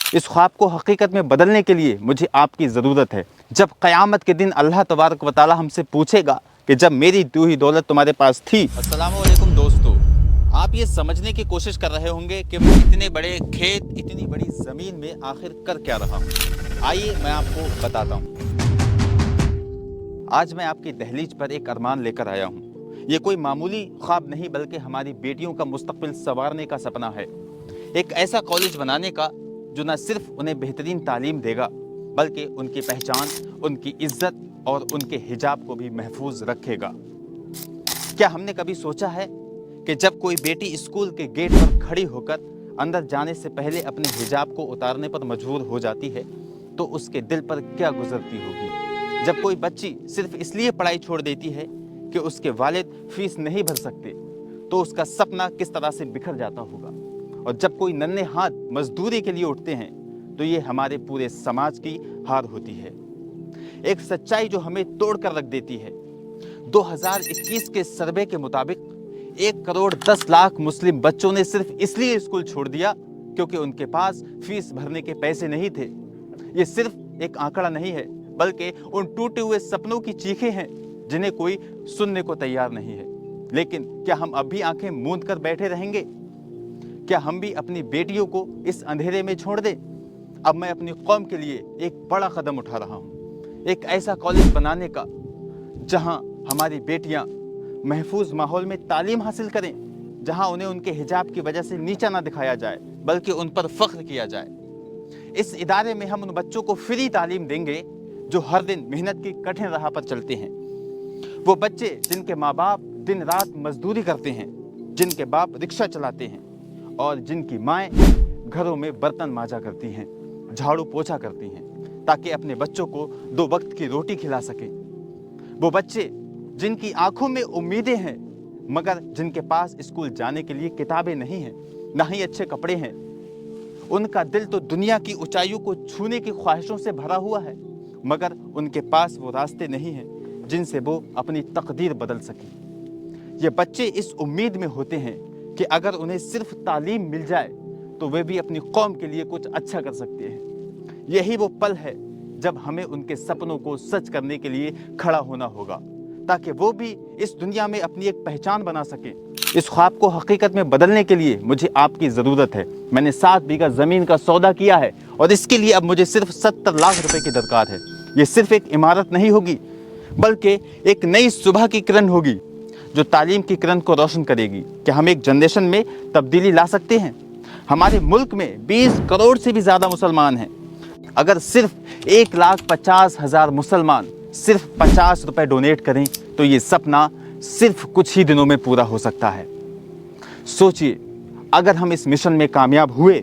اس ख्वाब को हकीकत में बदलने के लिए मुझे आपकी ज़रूरत है। जब क़यामत के दिन अल्लाह तबारक व तआला हमसे पूछेगा कि जब मेरी दी हुई दौलत तुम्हारे पास थी। अस्सलाम वालेकुम दोस्तों, आप ये समझने की कोशिश कर रहे होंगे कि मैं इतने बड़े खेत, इतनी बड़ी ज़मीन में आखिर कर क्या रहा हूँ। आइए मैं आपको बताता हूँ। आज मैं आपकी दहलीज पर एक अरमान लेकर आया हूँ। ये कोई मामूली ख्वाब नहीं बल्कि हमारी बेटियों का मुस्तकबिल संवारने का सपना है। एक ऐसा कॉलेज बनाने का जो न सिर्फ उन्हें बेहतरीन तालीम देगा बल्कि उनकी पहचान, उनकी इज्जत और उनके हिजाब को भी महफूज रखेगा। क्या हमने कभी सोचा है कि जब कोई बेटी स्कूल के गेट पर खड़ी होकर अंदर जाने से पहले अपने हिजाब को उतारने पर मजबूर हो जाती है तो उसके दिल पर क्या गुजरती होगी। जब कोई बच्ची सिर्फ इसलिए पढ़ाई छोड़ देती है कि उसके वालिद फीस नहीं भर सकते तो उसका सपना किस तरह से बिखर जाता होगा। और जब कोई नन्हे हाथ मजदूरी के लिए उठते हैं तो ये हमारे पूरे समाज की हार होती है। एक सच्चाई जो हमें तोड़ कर रख देती है। 2021 के सर्वे के मुताबिक 1,10,00,000 मुस्लिम बच्चों ने सिर्फ इसलिए स्कूल छोड़ दिया क्योंकि उनके पास फीस भरने के पैसे नहीं थे। ये सिर्फ एक आंकड़ा नहीं है बल्कि उन टूटे हुए सपनों की चीखें हैं जिन्हें कोई सुनने को तैयार नहीं है। लेकिन क्या हम अब भी आंखें मूंद कर बैठे रहेंगे? क्या हम भी अपनी बेटियों को इस अंधेरे में छोड़ दें? अब मैं अपनी कौम के लिए एक बड़ा कदम उठा रहा हूँ। एक ऐसा कॉलेज बनाने का जहाँ हमारी बेटियाँ महफूज माहौल में तालीम हासिल करें, जहाँ उन्हें उनके हिजाब की वजह से नीचा ना दिखाया जाए बल्कि उन पर फख्र किया जाए। इस इदारे में हम उन बच्चों को फ्री तालीम देंगे जो हर दिन मेहनत की कठिन राह पर चलते हैं। वो बच्चे जिनके माँ बाप दिन रात मजदूरी करते हैं, जिनके बाप रिक्शा चलाते हैं और जिनकी माएँ घरों में बर्तन मांजा करती हैं, झाड़ू पोछा करती हैं ताकि अपने बच्चों को 2 वक्त की रोटी खिला सकें। वो बच्चे जिनकी आंखों में उम्मीदें हैं मगर जिनके पास स्कूल जाने के लिए किताबें नहीं हैं, ना ही अच्छे कपड़े हैं। उनका दिल तो दुनिया की ऊंचाइयों को छूने की ख्वाहिशों से भरा हुआ है मगर उनके पास वो रास्ते नहीं हैं जिनसे वो अपनी तकदीर बदल सकें। ये बच्चे इस उम्मीद में होते हैं कि अगर उन्हें सिर्फ तालीम मिल जाए तो वे भी अपनी कौम के लिए कुछ अच्छा कर सकते हैं। यही वो पल है जब हमें उनके सपनों को सच करने के लिए खड़ा होना होगा ताकि वो भी इस दुनिया में अपनी एक पहचान बना सकें। इस ख्वाब को हकीकत में बदलने के लिए मुझे आपकी ज़रूरत है। मैंने 7 बीघा ज़मीन का सौदा किया है और इसके लिए अब मुझे सिर्फ 70 लाख रुपए की दरकार है। ये सिर्फ एक इमारत नहीं होगी बल्कि एक नई सुबह की किरण होगी जो तालीम की किरण को रोशन करेगी। क्या हम एक जनरेशन में तब्दीली ला सकते हैं? हमारे मुल्क में 20 करोड़ से भी ज़्यादा मुसलमान हैं। अगर सिर्फ 1,50,000 मुसलमान सिर्फ 50 रुपए डोनेट करें तो ये सपना सिर्फ कुछ ही दिनों में पूरा हो सकता है। सोचिए, अगर हम इस मिशन में कामयाब हुए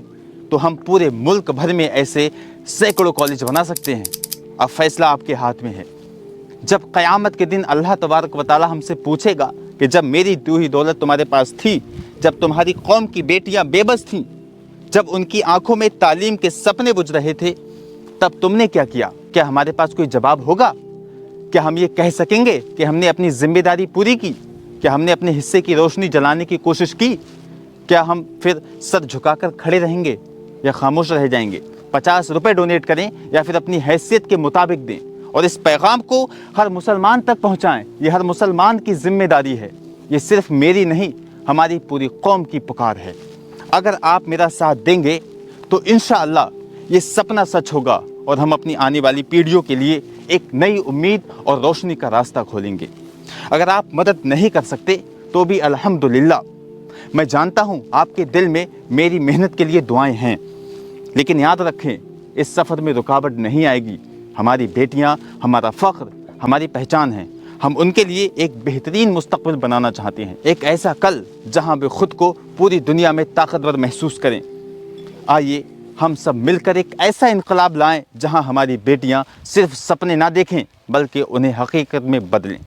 तो हम पूरे मुल्क भर में ऐसे सैकड़ों कॉलेज बना सकते हैं। अब फैसला आपके हाथ में है। जब क़यामत के दिन अल्लाह तबारक व तआला हमसे पूछेगा कि जब मेरी दी हुई दौलत तुम्हारे पास थी, जब तुम्हारी कौम की बेटियां बेबस थीं, जब उनकी आंखों में तालीम के सपने बुझ रहे थे, तब तुमने क्या किया? क्या हमारे पास कोई जवाब होगा? क्या हम ये कह सकेंगे कि हमने अपनी जिम्मेदारी पूरी की? क्या हमने अपने हिस्से की रोशनी जलाने की कोशिश की? क्या हम फिर सर झुकाकर खड़े रहेंगे या खामोश रह जाएंगे? 50 रुपए डोनेट करें या फिर अपनी हैसियत के मुताबिक दें और इस पैगाम को हर मुसलमान तक पहुंचाएं। ये हर मुसलमान की जिम्मेदारी है। ये सिर्फ मेरी नहीं, हमारी पूरी कौम की पुकार है। अगर आप मेरा साथ देंगे तो इंशाअल्लाह ये सपना सच होगा और हम अपनी आने वाली पीढ़ियों के लिए एक नई उम्मीद और रोशनी का रास्ता खोलेंगे। अगर आप मदद नहीं कर सकते तो भी अल्हम्दुलिल्लाह, मैं जानता हूँ आपके दिल में मेरी मेहनत के लिए दुआएं हैं। लेकिन याद रखें, इस सफ़र में रुकावट नहीं आएगी। हमारी बेटियाँ हमारा फ़ख्र, हमारी पहचान है। हम उनके लिए एक बेहतरीन मुस्तक़बिल बनाना चाहते हैं, एक ऐसा कल जहाँ वे ख़ुद को पूरी दुनिया में ताकतवर महसूस करें। आइए हम सब मिलकर एक ऐसा इनकलाब लाएं जहाँ हमारी बेटियाँ सिर्फ सपने ना देखें बल्कि उन्हें हकीकत में बदलें।